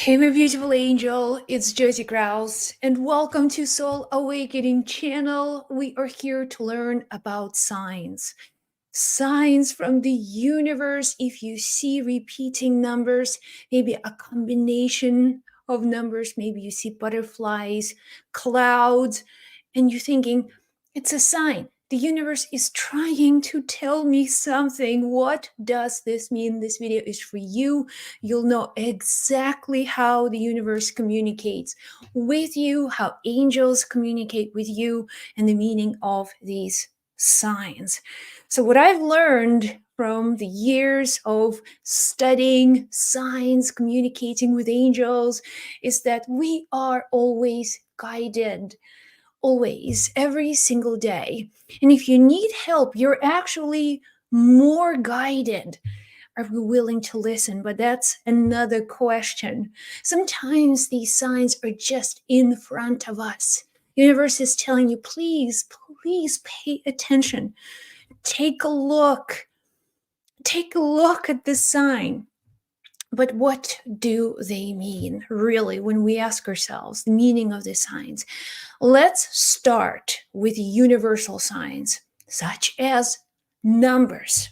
Hey, my beautiful angel, it's Josie Krause, and welcome to Soul Awakening channel. We are here to learn about signs. Signs from the universe. If you see repeating numbers, maybe a combination of numbers, maybe you see butterflies, clouds, and you're thinking, it's a sign. The universe is trying to tell me something. What does this mean? This video is for you. You'll know exactly how the universe communicates with you, how angels communicate with you, and the meaning of these signs. So, what I've learned from the years of studying signs, communicating with angels, is that we are always guided, always, every single day. And if you need help, you're actually more guided. Are we willing to listen? But that's another question. Sometimes these signs are just in front of us. Universe is telling you, please, please pay attention. Take a look. Take a look at this sign. But what do they mean, really, when we ask ourselves the meaning of the signs? Let's start with universal signs, such as numbers.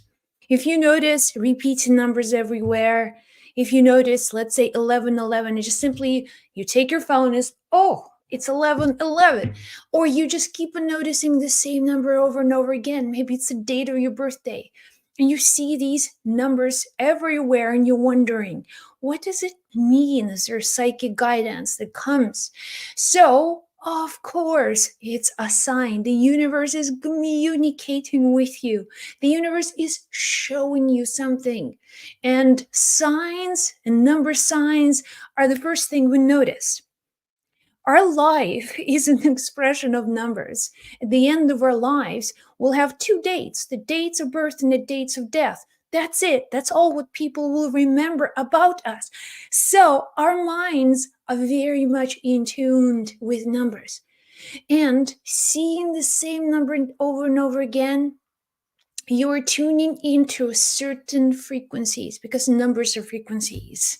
If you notice repeating numbers everywhere, if you notice, let's say 1111, it's just simply you take your phone as, oh, it's 1111. Or you just keep on noticing the same number over and over again. Maybe it's the date of your birthday. And you see these numbers everywhere and you're wondering, what does it mean? Is there psychic guidance that comes? So, of course, it's a sign. The universe is communicating with you. The universe is showing you something. And signs and number signs are the first thing we notice. Our life is an expression of numbers. At the end of our lives, we'll have two dates, the dates of birth and the dates of death. That's it. That's all what people will remember about us. So our minds are very much in tune with numbers. And seeing the same number over and over again, you are tuning into certain frequencies because numbers are frequencies.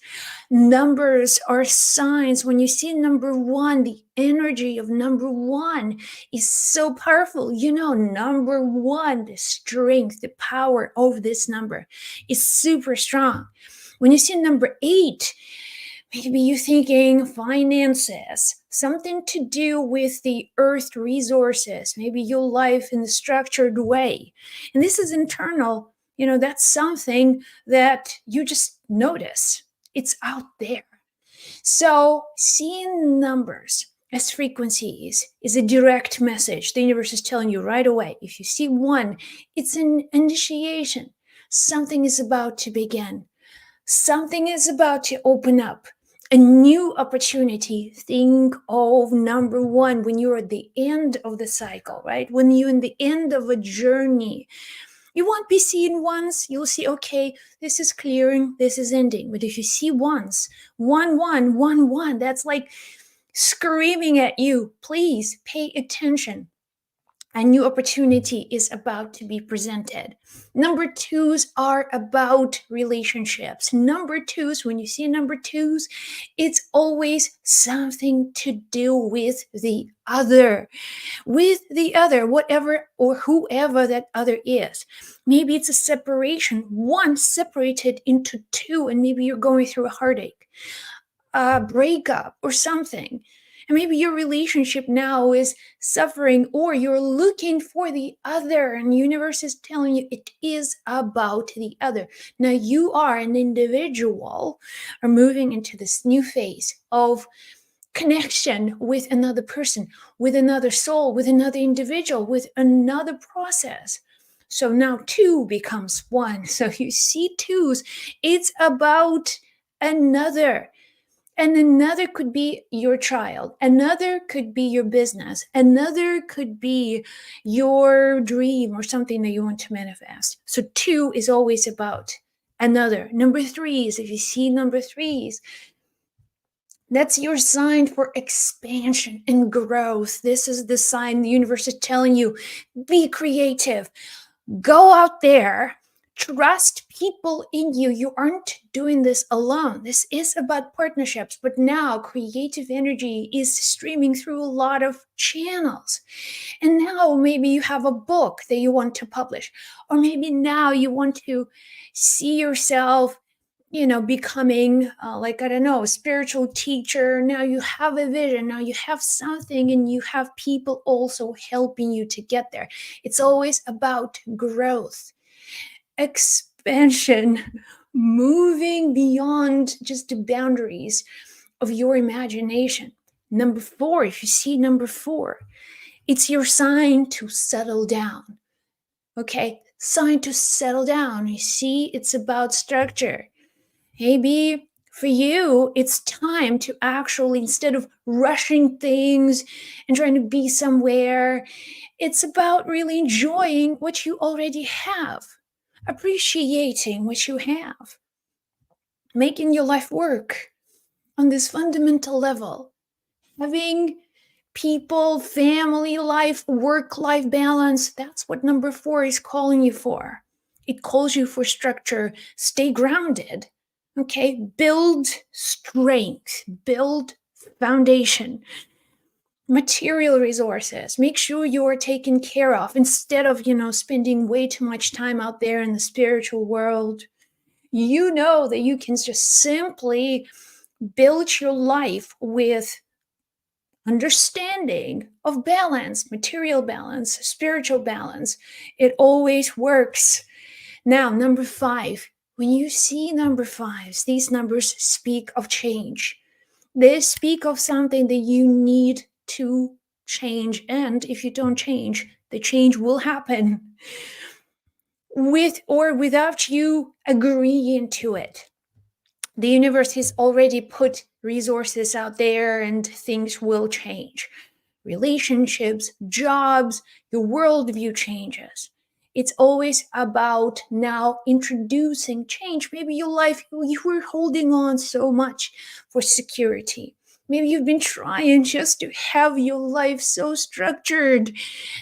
Numbers are signs. When you see number one, the energy of number one is so powerful. You know, number one, the strength, the power of this number is super strong. When you see number eight, maybe you're thinking finances, something to do with the earth resources, maybe your life in a structured way. And this is internal, that's something that you just notice. It's out there. So seeing numbers as frequencies is a direct message. The universe is telling you right away. If you see one, it's an initiation. Something is about to begin. Something is about to open up. A new opportunity. Think of number one when you're at the end of the cycle, right? When you're in the end of a journey. You won't be seeing once. You'll see, okay, this is clearing, this is ending. But if you see once, 1, 1, 1, 1, that's like screaming at you, please pay attention. A new opportunity is about to be presented. Number twos are about relationships. Number twos, when you see number twos, it's always something to do with the other. With the other, whatever or whoever that other is. Maybe it's a separation, one separated into two, and maybe you're going through a heartache, a breakup, or something. And maybe your relationship now is suffering, or you're looking for the other, and the universe is telling you it is about the other. Now you are an individual, are moving into this new phase of connection with another person, with another soul, with another individual, with another process. So now two becomes one. So you see twos, it's about another. And another could be your child. Another could be your business. Another could be your dream or something that you want to manifest. So two is always about another. Number threes, if you see number threes, that's your sign for expansion and growth. This is the sign the universe is telling you, be creative. Go out there, Trust people in you. You aren't doing this alone. This is about partnerships, but now creative energy is streaming through a lot of channels. And now maybe you have a book that you want to publish, or maybe now you want to see yourself, becoming like, I don't know, a spiritual teacher. Now you have a vision, now you have something, and you have people also helping you to get there. It's always about growth, expansion, moving beyond just the boundaries of your imagination. Number four, if you see number four, it's your sign to settle down. Okay, sign to settle down. You see, it's about structure. Maybe for you, it's time to actually, instead of rushing things and trying to be somewhere, it's about really enjoying what you already have, appreciating what you have, making your life work on this fundamental level, having people, family life, work life balance. That's what number four is calling you for. It calls you for structure. Stay grounded. Okay. Build strength, build foundation, material resources. Make sure you're taken care of instead of, spending way too much time out there in the spiritual world. You know that you can just simply build your life with understanding of balance, material balance, spiritual balance. It always works. Now, number five, when you see number fives, these numbers speak of change. They speak of something that you need to change. And if you don't change, the change will happen with or without you agreeing to it. The universe has already put resources out there and things will change. Relationships, jobs, your worldview changes. It's always about now introducing change. Maybe your life, you were holding on so much for security. Maybe you've been trying just to have your life so structured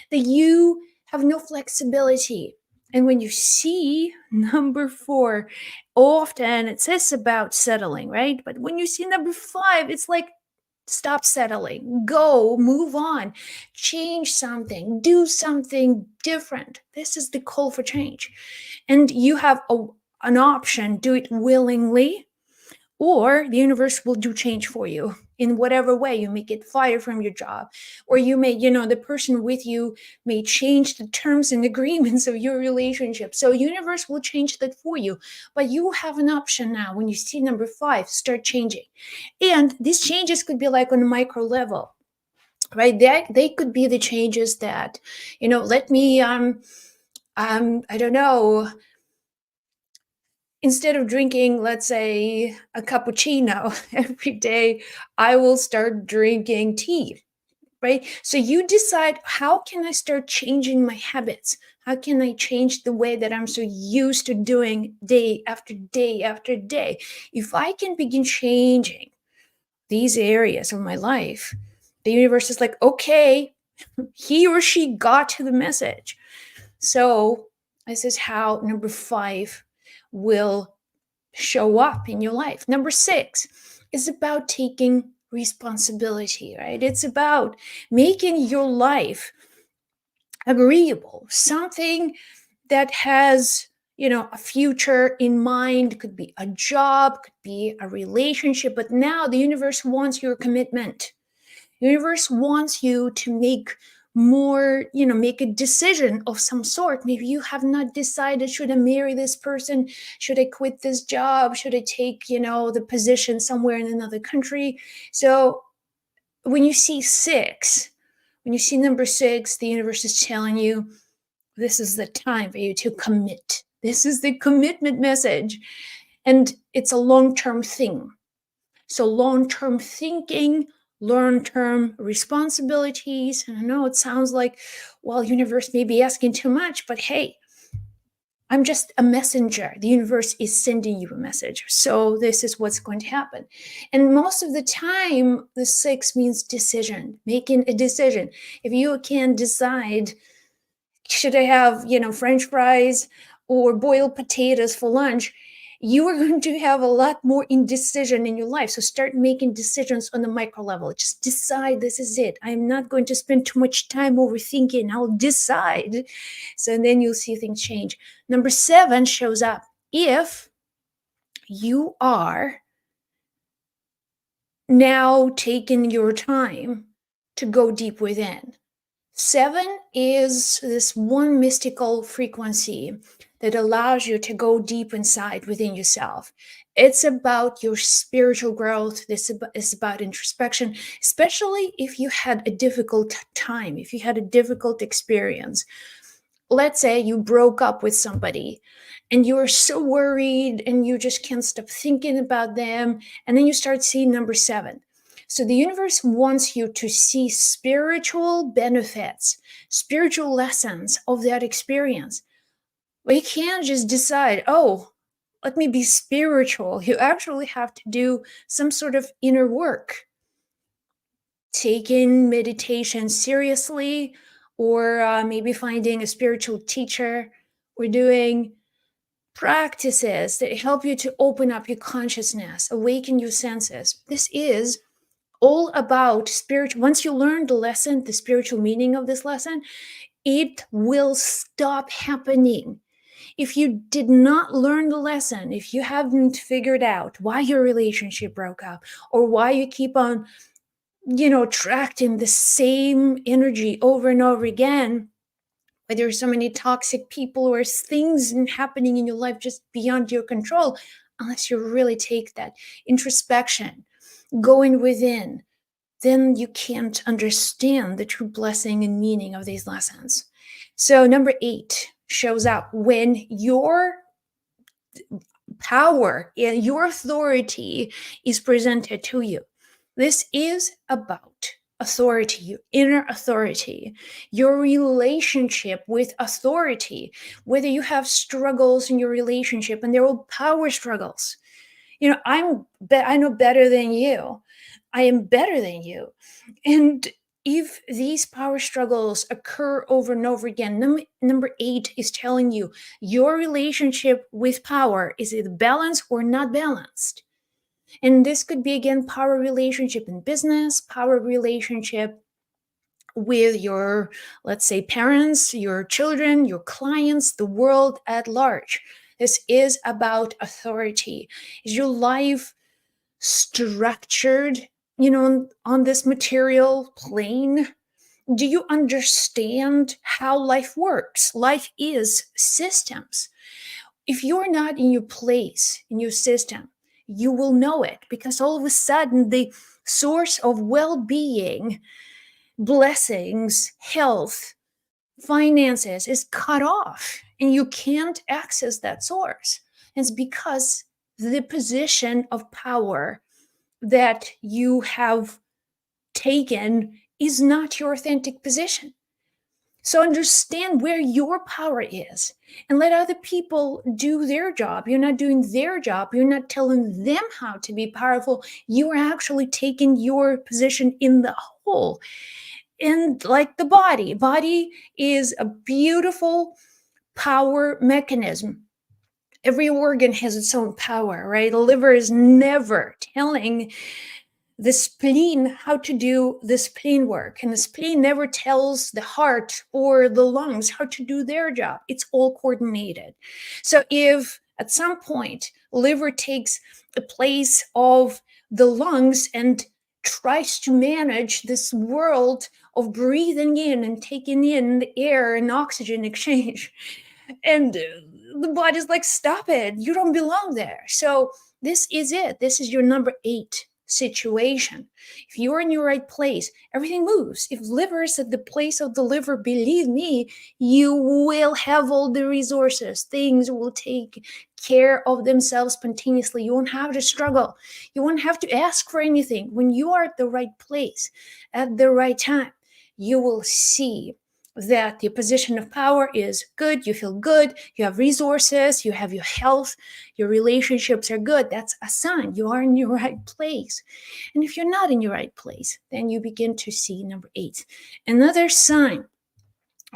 that you have no flexibility. And when you see number four, often it says about settling, right? But when you see number five, it's like, stop settling, go, move on, change something, do something different. This is the call for change. And you have an option: do it willingly, or the universe will do change for you in whatever way. You may get fired from your job, or you may, the person with you may change the terms and agreements of your relationship. So universe will change that for you. But you have an option now. When you see number five, start changing. And these changes could be like on a micro level, right? They could be the changes that, let me I don't know, instead of drinking, let's say, a cappuccino every day, I will start drinking tea, right? So you decide, how can I start changing my habits? How can I change the way that I'm so used to doing day after day after day? If I can begin changing these areas of my life, the universe is like, okay, he or she got to the message. So this is how number five will show up in your life. Number six is about taking responsibility, right? It's about making your life agreeable, something that has, a future in mind. Could be a job, could be a relationship, but now the universe wants your commitment. The universe wants you to make more, make a decision of some sort. Maybe you have not decided, should I marry this person? Should I quit this job? Should I take, the position somewhere in another country? So when you see six, when you see number six, the universe is telling you this is the time for you to commit. This is the commitment message. And it's a long term thing. So, long term thinking, long term responsibilities. And I know it sounds like, well, universe may be asking too much, but hey, I'm just a messenger. The universe is sending you a message. So this is what's going to happen. And most of the time, the six means decision, making a decision. If you can decide, should I have, French fries or boil potatoes for lunch, you are going to have a lot more indecision in your life. So start making decisions on the micro level. Just decide, this is it. I'm not going to spend too much time overthinking. I'll decide. So then you'll see things change. Number 7 shows up if you are now taking your time to go deep within. 7 is this one mystical frequency that allows you to go deep inside within yourself. It's about your spiritual growth. This is about introspection, especially if you had a difficult time, if you had a difficult experience. Let's say you broke up with somebody and you are so worried and you just can't stop thinking about them. And then you start seeing number 7. So the universe wants you to see spiritual benefits, spiritual lessons of that experience. We can't just decide, oh, let me be spiritual. You actually have to do some sort of inner work, taking meditation seriously, or maybe finding a spiritual teacher, or doing practices that help you to open up your consciousness, awaken your senses. This is all about spiritual. Once you learn the lesson, the spiritual meaning of this lesson, it will stop happening. If you did not learn the lesson, if you haven't figured out why your relationship broke up, or why you keep on, attracting the same energy over and over again, why there's so many toxic people or things happening in your life just beyond your control, unless you really take that introspection, going within, then you can't understand the true blessing and meaning of these lessons. So number 8 shows up when your power and your authority is presented to you. This is about authority, your inner authority, your relationship with authority, whether you have struggles in your relationship, and they're all power struggles. I know better than you. I am better than you. And if these power struggles occur over and over again, number 8 is telling you your relationship with power is it balanced or not balanced. And this could be, again, power relationship in business, power relationship with your, let's say, parents, your children, your clients, the world at large. This is about authority. Is your life structured, on this material plane? Do you understand how life works? Life is systems. If you're not in your place, in your system, you will know it, because all of a sudden the source of well-being, blessings, health, finances is cut off and you can't access that source. It's because the position of power that you have taken is not your authentic position. So understand where your power is and let other people do their job. You're not doing their job. You're not telling them how to be powerful. You are actually taking your position in the whole. And like the body is a beautiful power mechanism. Every organ has its own power, right? The liver is never telling the spleen how to do the spleen work, and the spleen never tells the heart or the lungs how to do their job. It's all coordinated. So if at some point liver takes the place of the lungs and tries to manage this world of breathing in and taking in the air and oxygen exchange, and the body's like, stop it, you don't belong there. So this is it. This is your number 8 situation. If you're in your right place, everything moves. If liver is at the place of the liver, believe me, you will have all the resources. Things will take care of themselves spontaneously. You won't have to struggle. You won't have to ask for anything. When you are at the right place at the right time, you will see that your position of power is good, you feel good, you have resources, you have your health, your relationships are good. That's a sign you are in your right place. And if you're not in your right place, then you begin to see number 8. Another sign,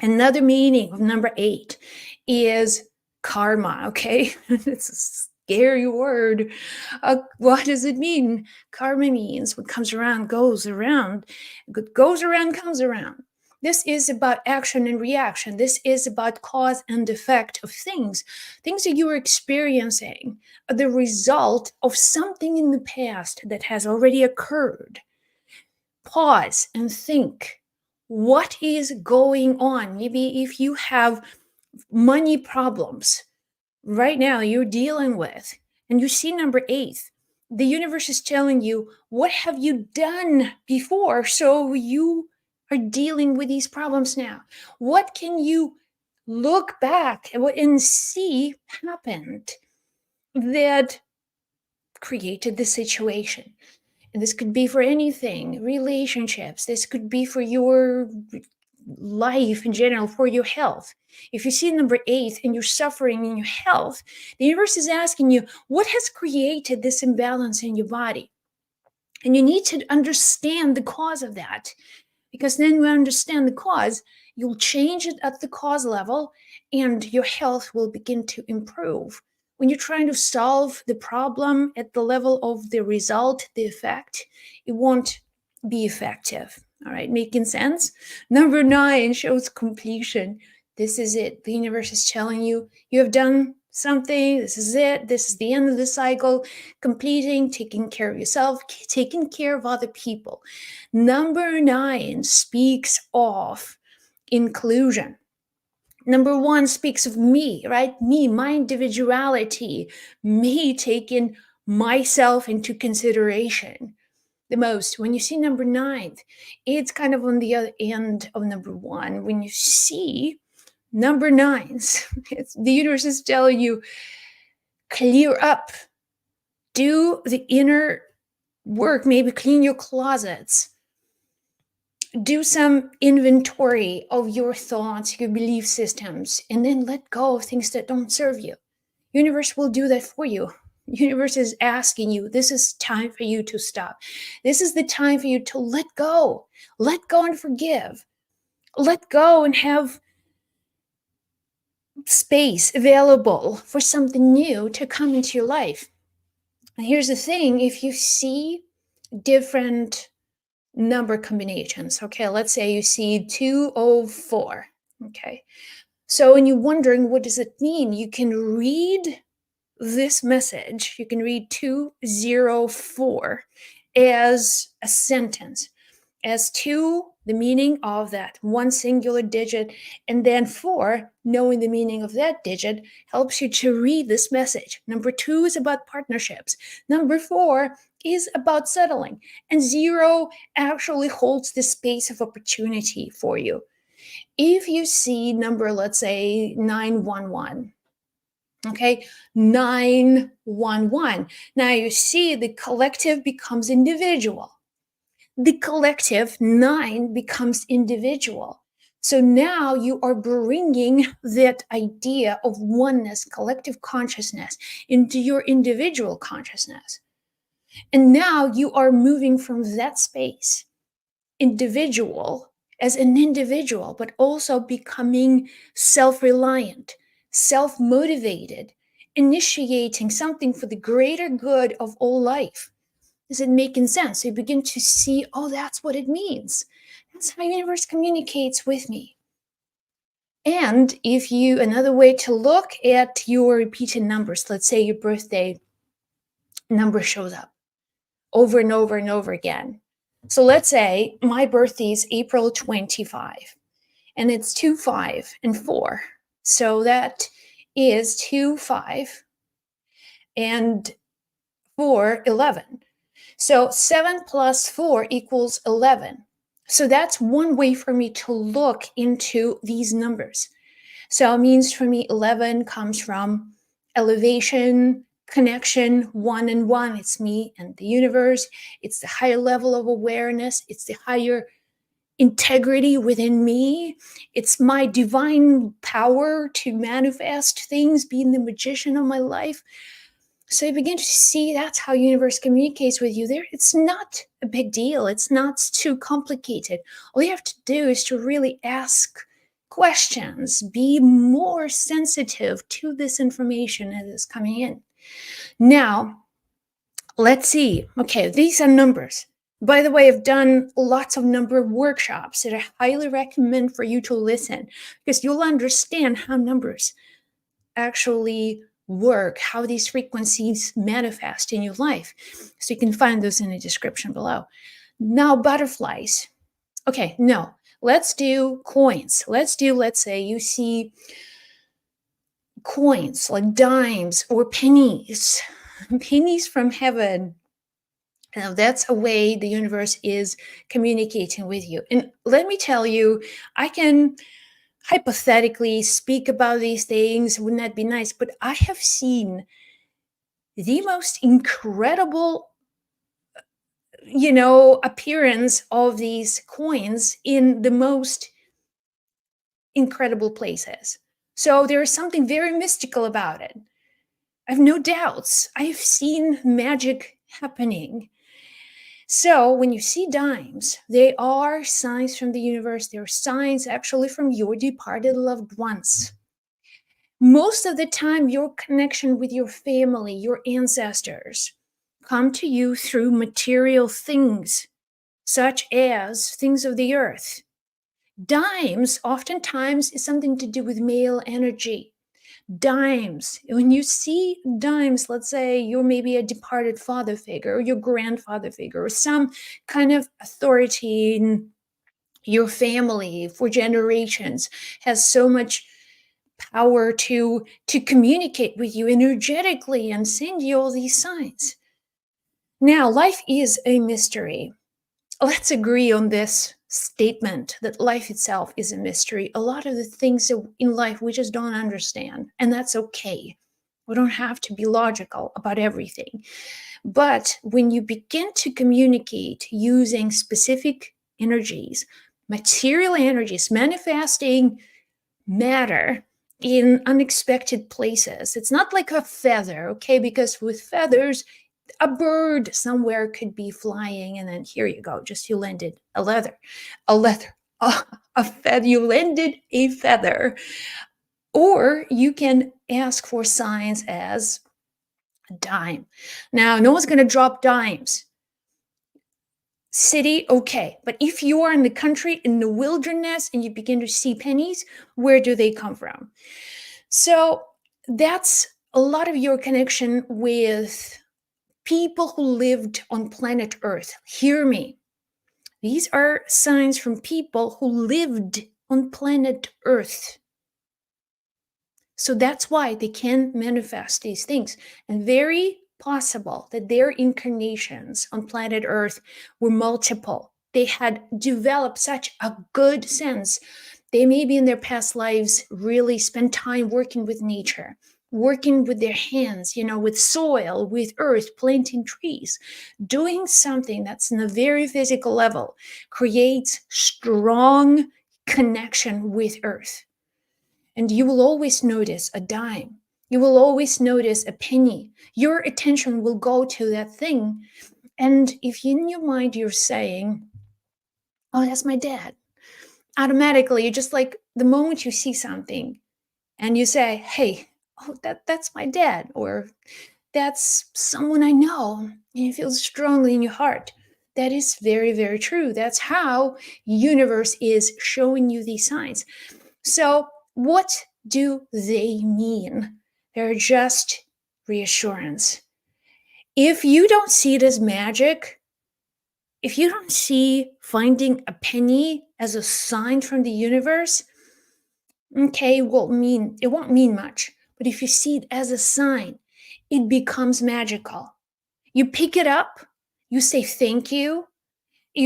another meaning of number 8 is karma, okay? It's a scary word. What does it mean? Karma means what comes around goes around. What goes around comes around. This is about action and reaction. This is about cause and effect of things. Things that you are experiencing are the result of something in the past that has already occurred. Pause and think. What is going on? Maybe if you have money problems right now you're dealing with, and you see number 8, the universe is telling you, what have you done before so you are dealing with these problems now? What can you look back and see happened that created the situation? And this could be for anything, relationships. This could be for your life in general, for your health. If you see number 8 and you're suffering in your health, the universe is asking you, what has created this imbalance in your body? And you need to understand the cause of that. Because then when you understand the cause, you'll change it at the cause level and your health will begin to improve. When you're trying to solve the problem at the level of the result, the effect, it won't be effective. All right, making sense? Number 9 shows completion. This is it. The universe is telling you, you have done something. This is it. This is the end of the cycle. Completing, taking care of yourself, taking care of other people. Number 9 speaks of inclusion. Number 1 speaks of me, right? Me, my individuality, me taking myself into consideration the most. When you see number 9, it's kind of on the other end of number 1. When you see number 9s, the universe is telling you, clear up, do the inner work, maybe clean your closets, do some inventory of your thoughts, your belief systems, and then let go of things that don't serve you. Universe will do that for you. Universe is asking you, this is time for you to stop. This is the time for you to let go. Let go and forgive. Let go and have space available for something new to come into your life. And here's the thing, if you see different number combinations, okay, let's say you see 204, okay, so when you're wondering what does it mean, you can read this message, you can read 204 as a sentence, as 2, the meaning of that one singular digit, and then 4, knowing the meaning of that digit, helps you to read this message. Number 2 is about partnerships. Number 4 is about settling. And 0 actually holds the space of opportunity for you. If you see number, let's say 911, okay, 911. Now you see the collective becomes individual. The collective 9 becomes individual. So now you are bringing that idea of oneness, collective consciousness into your individual consciousness. And now you are moving from that space, individual, as an individual, but also becoming self-reliant, self-motivated, initiating something for the greater good of all life. Is it making sense? So you begin to see, oh, that's what it means. That's how the universe communicates with me. And if you, another way to look at your repeated numbers, let's say your birthday number shows up over and over and over again. So let's say my birthday is April 25, and it's 2, 5, and 4. So that is 2, 5, and 4, 11. So 7 plus 4 equals 11. So that's one way for me to look into these numbers. So it means for me, 11 comes from elevation, connection, 1 and 1. It's me and the universe. It's the higher level of awareness. It's the higher integrity within me. It's my divine power to manifest things, being the magician of my life. So you begin to see that's how universe communicates with you there. It's not a big deal. It's not too complicated. All you have to do is to really ask questions, be more sensitive to this information that is coming in. Now, let's see. Okay, these are numbers. By the way, I've done lots of number workshops that I highly recommend for you to listen because you'll understand how numbers actually work, how these frequencies manifest in your life. So you can find those in the description below. Now, butterflies. Okay, no, let's do coins. Let's say you see coins like dimes or pennies, pennies from heaven. Now, that's a way the universe is communicating with you. And let me tell you, I can hypothetically speak about these things. Wouldn't that be nice? But I have seen the most incredible, appearance of these coins in the most incredible places. So there is something very mystical about it. I have no doubts. I've seen magic happening. So when you see dimes, they are signs from the universe. They are signs actually from your departed loved ones. Most of the time, your connection with your family, your ancestors, come to you through material things, such as things of the earth. Dimes oftentimes is something to do with male energy. Dimes, when you see dimes, let's say you're maybe a departed father figure or your grandfather figure or some kind of authority in your family for generations has so much power to communicate with you energetically and send you all these signs. Now, life is a mystery. Let's agree on this statement that life itself is a mystery. A lot of the things in life we just don't understand, and that's okay. We don't have to be logical about everything. But when you begin to communicate using specific energies, material energies, manifesting matter in unexpected places, it's not like a feather, okay? Because with feathers, a bird somewhere could be flying, and then here you go, just you landed a leather, a feather, you landed a feather. Or you can ask for signs as a dime. Now, no one's going to drop dimes. City, okay. But if you are in the country, in the wilderness, and you begin to see pennies, where do they come from? So that's a lot of your connection with people who lived on planet Earth. Hear me. These are signs from people who lived on planet Earth. So that's why they can manifest these things. And very possible that their incarnations on planet Earth were multiple. They had developed such a good sense. They maybe in their past lives really spent time working with nature, working with their hands, with soil, with earth, planting trees, doing something that's in a very physical level, creates strong connection with earth. And you will always notice a dime. You will always notice a penny. Your attention will go to that thing. And if in your mind you're saying, oh, that's my dad, automatically, you're just like the moment you see something and you say, hey, oh, that's my dad, or that's someone I know, and you feel strongly in your heart. That is very, very true. That's how universe is showing you these signs. So what do they mean? They're just reassurance. If you don't see it as magic, if you don't see finding a penny as a sign from the universe, okay, it won't mean much. But if you see it as a sign, it becomes magical. You pick it up, you say thank you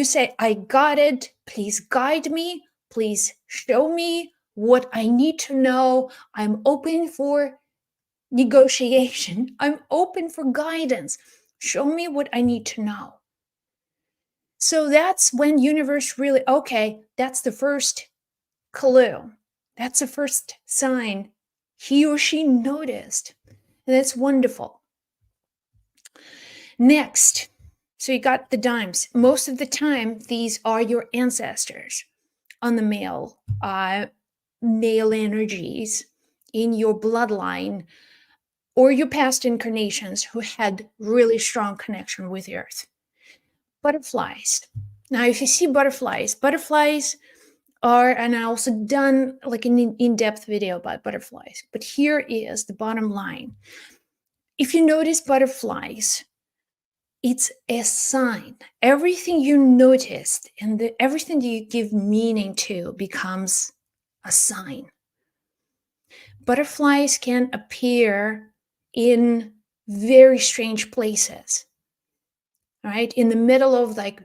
say, I got it, please guide me, please show me what I need to know. I'm open for negotiation. I'm open for guidance. Show me what I need to know. So that's when universe really, okay, that's the first clue. That's the first sign he or she noticed. And that's wonderful. Next, so you got the dimes. Most of the time, these are your ancestors on the male. male energies in your bloodline or your past incarnations who had really strong connection with the earth. Butterflies. Now, if you see butterflies are, and I also done like an in-depth video about butterflies, but here is the bottom line. If you notice butterflies, it's a sign. Everything you noticed and everything that you give meaning to becomes a sign. Butterflies can appear in very strange places, right? In the middle of like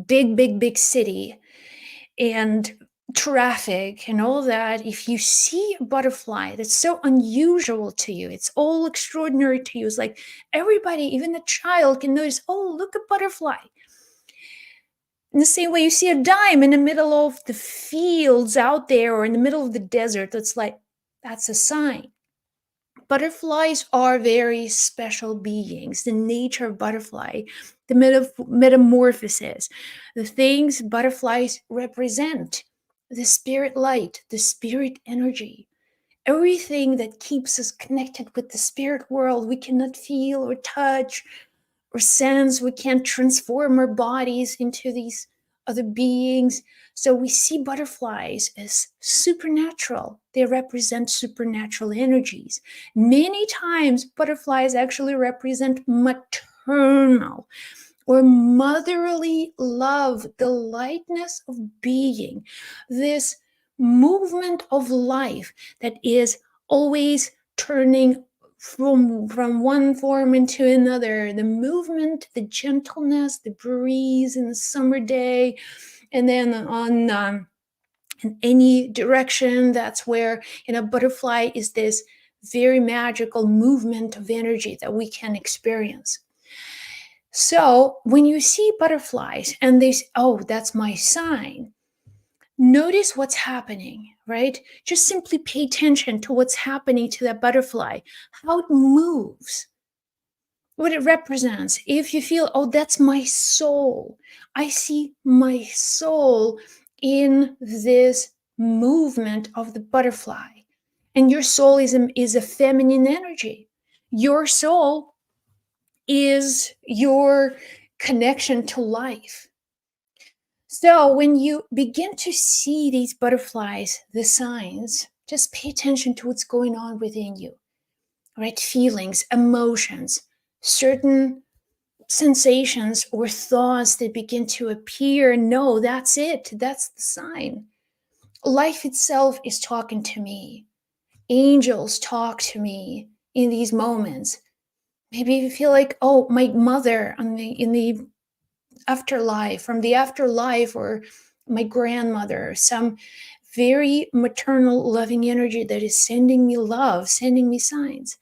big city and traffic and all that. If you see a butterfly that's so unusual to you, it's all extraordinary to you. It's like everybody, even a child, can notice, oh, look, a butterfly. In the same way, you see a dime in the middle of the fields out there or in the middle of the desert, that's like, that's a sign. Butterflies are very special beings. The nature of butterfly, the metamorphosis, the things butterflies represent, the spirit light, the spirit energy, everything that keeps us connected with the spirit world we cannot feel or touch or sense. We can't transform our bodies into these other beings. So we see butterflies as supernatural. They represent supernatural energies. Many times, butterflies actually represent maternal or motherly love, the lightness of being, this movement of life that is always turning from one form into another, the movement, the gentleness, the breeze in the summer day, and then on in any direction. That's where, butterfly is this very magical movement of energy that we can experience. So when you see butterflies and they say, oh, that's my sign, notice what's happening, right? Just simply pay attention to what's happening to that butterfly, how it moves, what it represents. If you feel, oh, that's my soul, I see my soul in this movement of the butterfly. And your soul is a feminine energy. Your soul is your connection to life. So when you begin to see these butterflies, the signs, just pay attention to what's going on within you, right? Feelings, emotions, certain sensations or thoughts that begin to appear. No, that's it. That's the sign. Life itself is talking to me. Angels talk to me in these moments. Maybe you feel like, oh, my mother in the afterlife, from the afterlife, or my grandmother, some very maternal, loving energy that is sending me love, sending me signs.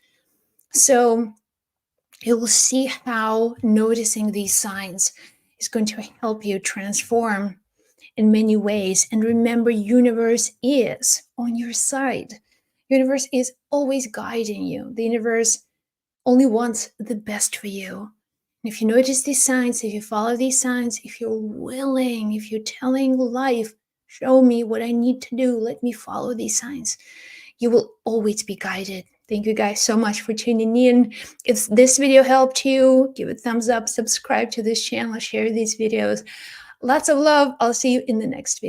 So you will see how noticing these signs is going to help you transform in many ways. And remember, universe is on your side. Universe is always guiding you. The universe only wants the best for you. And if you notice these signs, if you follow these signs, if you're willing, if you're telling life, show me what I need to do, let me follow these signs, you will always be guided. Thank you guys so much for tuning in. If this video helped you, give it a thumbs up, subscribe to this channel, share these videos. Lots of love. I'll see you in the next video.